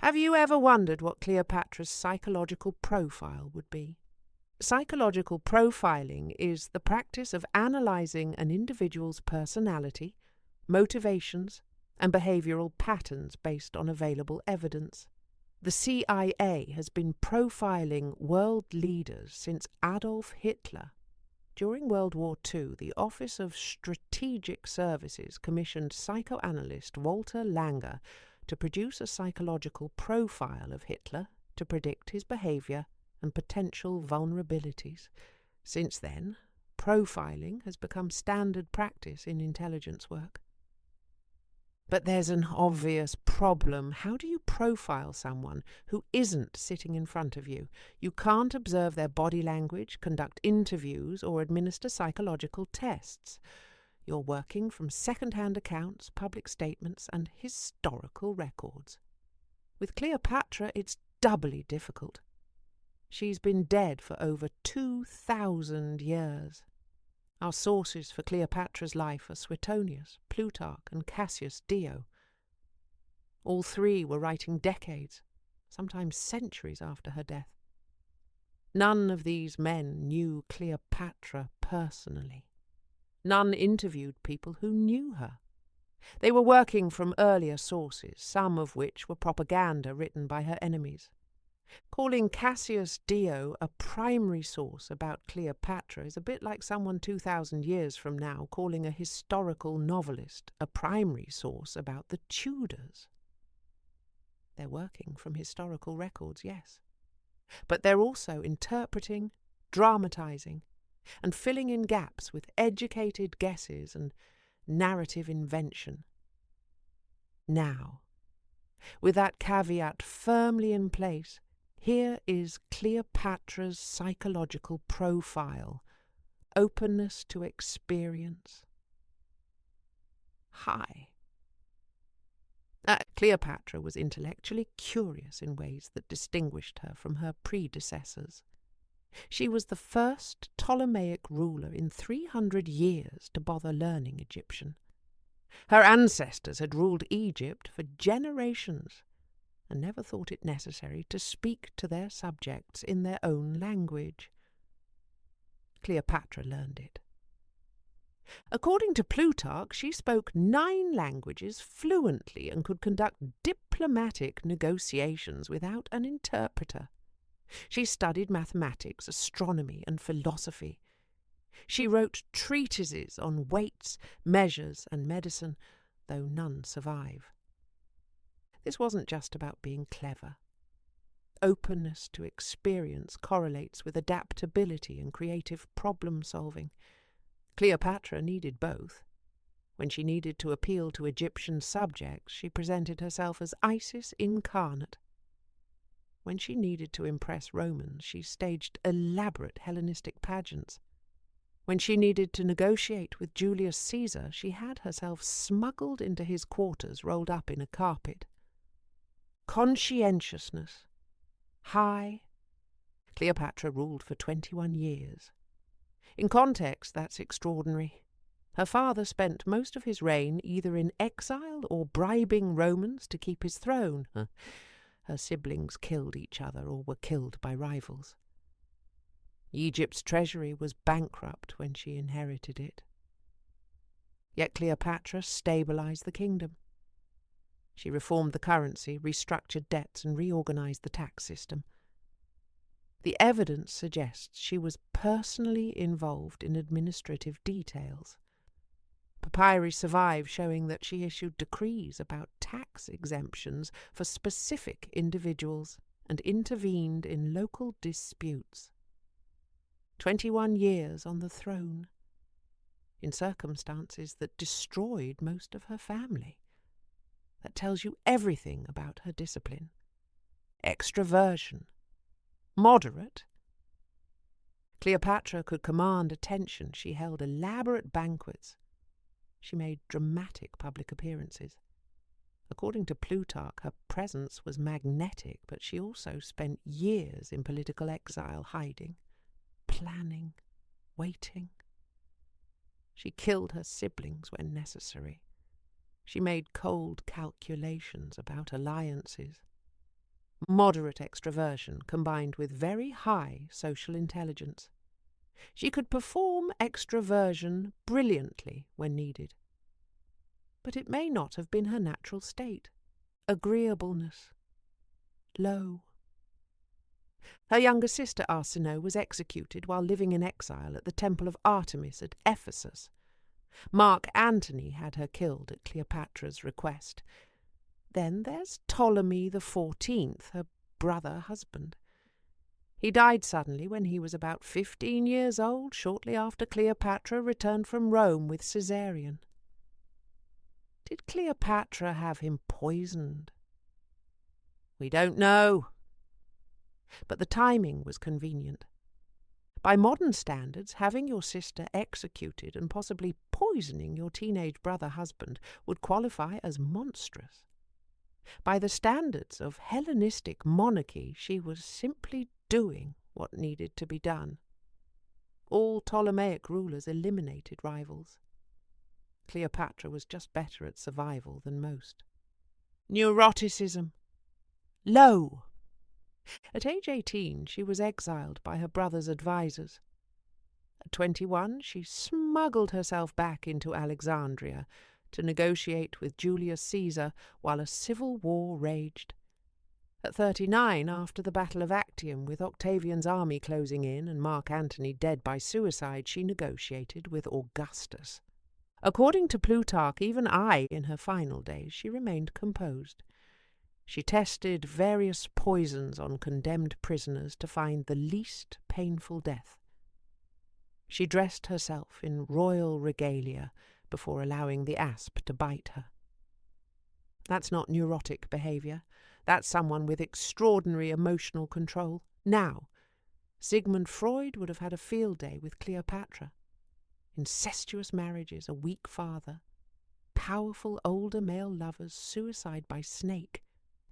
Have you ever wondered what Cleopatra's psychological profile would be? Psychological profiling is the practice of analyzing an individual's personality, motivations, and behavioral patterns based on available evidence. The CIA has been profiling world leaders since Adolf Hitler. During World War II, the Office of Strategic Services commissioned psychoanalyst Walter Langer to produce a psychological profile of Hitler to predict his behavior and potential vulnerabilities. Since then, profiling has become standard practice in intelligence work. But there's an obvious problem. How do you profile someone who isn't sitting in front of you? You can't observe their body language, conduct interviews, or administer psychological tests. You're working from second-hand accounts, public statements, and historical records. With Cleopatra, it's doubly difficult. She's been dead for over 2,000 years. Our sources for Cleopatra's life are Suetonius, Plutarch, and Cassius Dio. All three were writing decades, sometimes centuries after her death. None of these men knew Cleopatra personally. None interviewed people who knew her. They were working from earlier sources, some of which were propaganda written by her enemies. Calling Cassius Dio a primary source about Cleopatra is a bit like someone 2,000 years from now calling a historical novelist a primary source about the Tudors. They're working from historical records, yes. But they're also interpreting, dramatizing, and filling in gaps with educated guesses and narrative invention. Now, with that caveat firmly in place, here is Cleopatra's psychological profile: openness to experience. High. Cleopatra was intellectually curious in ways that distinguished her from her predecessors. She was the first Ptolemaic ruler in 300 years to bother learning Egyptian. Her ancestors had ruled Egypt for generations and never thought it necessary to speak to their subjects in their own language. Cleopatra learned it. According to Plutarch, she spoke 9 languages fluently and could conduct diplomatic negotiations without an interpreter. She studied mathematics, astronomy, and philosophy. She wrote treatises on weights, measures, and medicine, though none survive. This wasn't just about being clever. Openness to experience correlates with adaptability and creative problem-solving. Cleopatra needed both. When she needed to appeal to Egyptian subjects, she presented herself as Isis incarnate. When she needed to impress Romans, she staged elaborate Hellenistic pageants. When she needed to negotiate with Julius Caesar, she had herself smuggled into his quarters rolled up in a carpet. Conscientiousness. High. Cleopatra ruled for 21 years. In context, that's extraordinary. Her father spent most of his reign either in exile or bribing Romans to keep his throne. Her siblings killed each other or were killed by rivals. Egypt's treasury was bankrupt when she inherited it. Yet Cleopatra stabilized the kingdom. She reformed the currency, restructured debts, and reorganized the tax system. The evidence suggests she was personally involved in administrative details. Papyri survive showing that she issued decrees about tax exemptions for specific individuals and intervened in local disputes. 21 years on the throne, in circumstances that destroyed most of her family. That tells you everything about her discipline. Extraversion. Moderate. Cleopatra could command attention. She held elaborate banquets. She made dramatic public appearances. According to Plutarch, her presence was magnetic, but she also spent years in political exile, hiding, planning, waiting. She killed her siblings when necessary. She made cold calculations about alliances. moderate extraversion combined with very high social intelligence. She could perform extraversion brilliantly when needed. But it may not have been her natural state. Agreeableness. Low. Her younger sister Arsinoe was executed while living in exile at the temple of Artemis at Ephesus. Mark Antony had her killed at Cleopatra's request. Then there's Ptolemy XIV, her brother husband. He died suddenly when he was about 15 years old, shortly after Cleopatra returned from Rome with Caesarion. Did Cleopatra have him poisoned? We don't know. But the timing was convenient. By modern standards, having your sister executed and possibly poisoning your teenage brother-husband would qualify as monstrous. By the standards of Hellenistic monarchy, she was simply doing what needed to be done. All Ptolemaic rulers eliminated rivals. Cleopatra was just better at survival than most. Neuroticism. Low. At age 18, she was exiled by her brother's advisers. At 21, she smuggled herself back into Alexandria to negotiate with Julius Caesar while a civil war raged. At 39, after the Battle of Actium, with Octavian's army closing in and Mark Antony dead by suicide, she negotiated with Augustus. According to Plutarch, even in her final days, she remained composed. She tested various poisons on condemned prisoners to find the least painful death. She dressed herself in royal regalia before allowing the asp to bite her. That's not neurotic behaviour. That's someone with extraordinary emotional control. Now, Sigmund Freud would have had a field day with Cleopatra. Incestuous marriages, a weak father, powerful older male lovers, suicide by snake.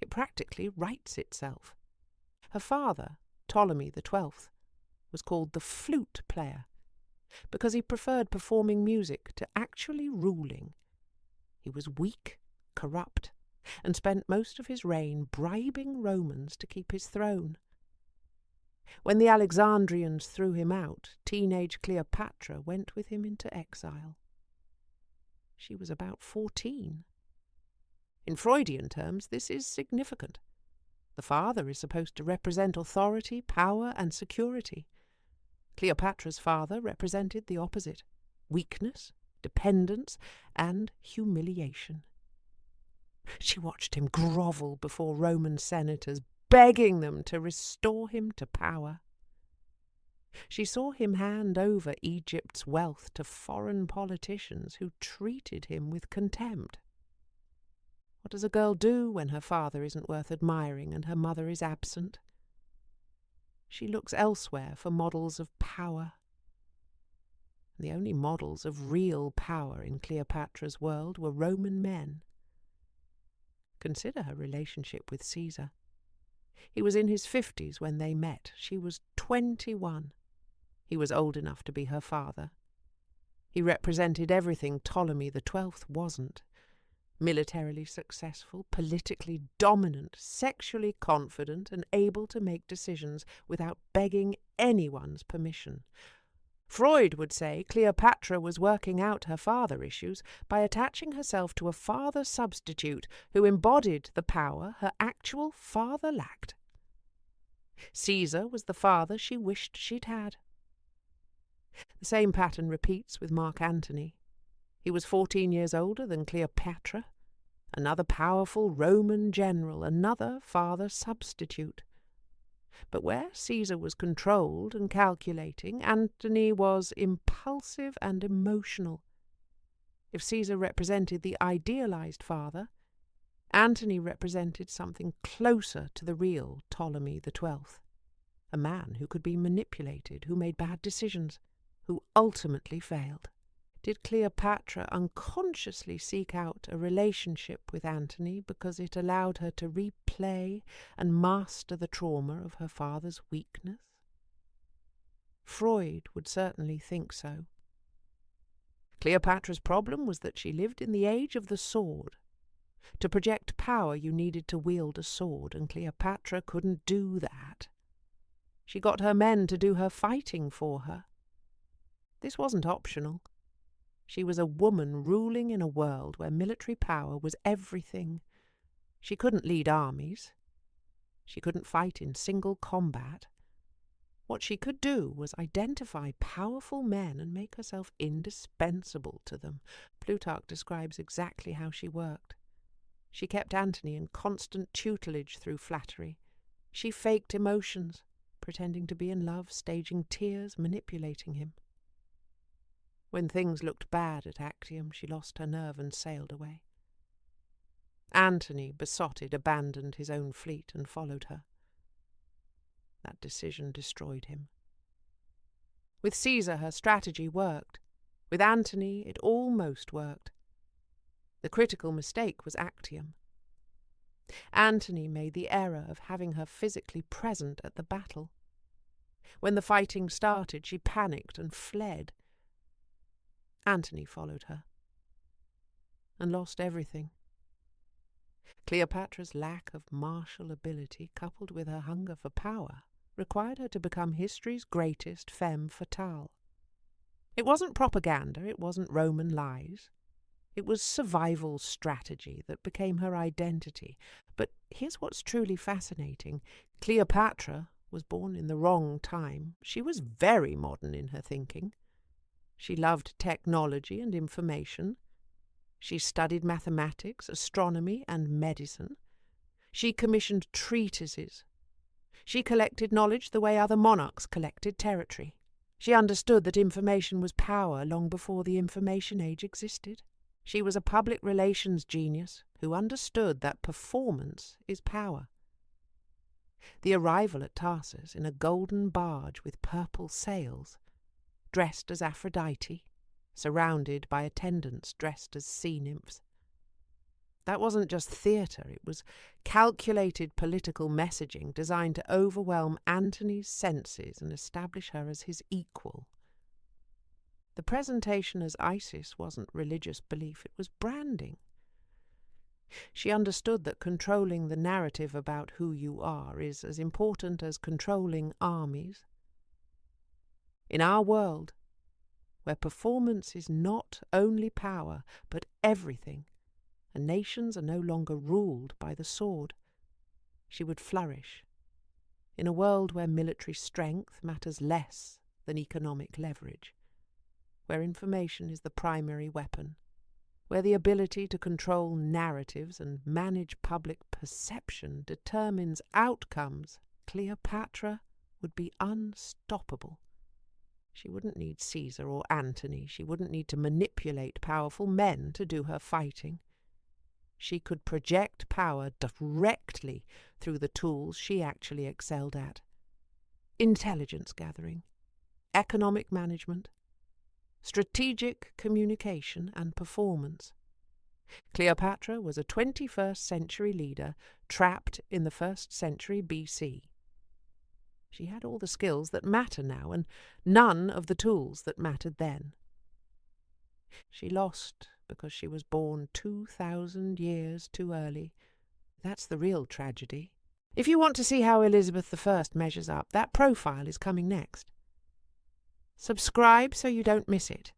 It practically writes itself. Her father, Ptolemy XII, was called the flute player because he preferred performing music to actually ruling. He was weak, corrupt, and spent most of his reign bribing Romans to keep his throne. When the Alexandrians threw him out, teenage Cleopatra went with him into exile. She was about 14. In Freudian terms, this is significant. The father is supposed to represent authority, power, and security. Cleopatra's father represented the opposite: weakness, dependence, and humiliation. She watched him grovel before Roman senators, begging them to restore him to power. She saw him hand over Egypt's wealth to foreign politicians who treated him with contempt. What does a girl do when her father isn't worth admiring and her mother is absent? She looks elsewhere for models of power. The only models of real power in Cleopatra's world were Roman men. Consider her relationship with Caesar. He was in his 50s when they met. She was 21. He was old enough to be her father. He represented everything Ptolemy XII wasn't. Militarily successful, politically dominant, sexually confident, and able to make decisions without begging anyone's permission. Freud would say Cleopatra was working out her father issues by attaching herself to a father substitute who embodied the power her actual father lacked. Caesar was the father she wished she'd had. The same pattern repeats with Mark Antony. He was 14 years older than Cleopatra, another powerful Roman general, another father substitute. But where Caesar was controlled and calculating, Antony was impulsive and emotional. If Caesar represented the idealized father, Antony represented something closer to the real Ptolemy XII, a man who could be manipulated, who made bad decisions, who ultimately failed. Did Cleopatra unconsciously seek out a relationship with Antony because it allowed her to replay and master the trauma of her father's weakness? Freud would certainly think so. Cleopatra's problem was that she lived in the age of the sword, To project power, you needed to wield a sword, and Cleopatra couldn't do that. She got her men to do her fighting for her. This wasn't optional. She was a woman ruling in a world where military power was everything. She couldn't lead armies. She couldn't fight in single combat. What she could do was identify powerful men and make herself indispensable to them. Plutarch describes exactly how she worked. She kept Antony in constant tutelage through flattery. She faked emotions, pretending to be in love, staging tears, manipulating him. When things looked bad at Actium, she lost her nerve and sailed away. Antony, besotted, abandoned his own fleet and followed her. That decision destroyed him. With Caesar, her strategy worked. With Antony, it almost worked. The critical mistake was Actium. Antony made the error of having her physically present at the battle. When the fighting started, she panicked and fled. Antony followed her and lost everything. Cleopatra's lack of martial ability, coupled with her hunger for power, required her to become history's greatest femme fatale. It wasn't propaganda, it wasn't Roman lies. It was survival strategy that became her identity. But here's what's truly fascinating. Cleopatra was born in the wrong time. She was very modern in her thinking. She loved technology and information. She studied mathematics, astronomy, and medicine. She commissioned treatises. She collected knowledge the way other monarchs collected territory. She understood that information was power long before the information age existed. She was a public relations genius who understood that performance is power. The arrival at Tarsus in a golden barge with purple sails, dressed as Aphrodite, surrounded by attendants dressed as sea nymphs. That wasn't just theatre, it was calculated political messaging designed to overwhelm Antony's senses and establish her as his equal. The presentation as Isis wasn't religious belief, it was branding. She understood that controlling the narrative about who you are is as important as controlling armies. In our world, where performance is not only power, but everything, and nations are no longer ruled by the sword, she would flourish. In a world where military strength matters less than economic leverage, where information is the primary weapon, where the ability to control narratives and manage public perception determines outcomes, Cleopatra would be unstoppable. She wouldn't need Caesar or Antony. She wouldn't need to manipulate powerful men to do her fighting. She could project power directly through the tools she actually excelled at: intelligence gathering, economic management, strategic communication and performance. Cleopatra was a 21st century leader trapped in the 1st century BC. She had all the skills that matter now, and none of the tools that mattered then. She lost because she was born 2,000 years too early. That's the real tragedy. If you want to see how Elizabeth I measures up, that profile is coming next. Subscribe so you don't miss it.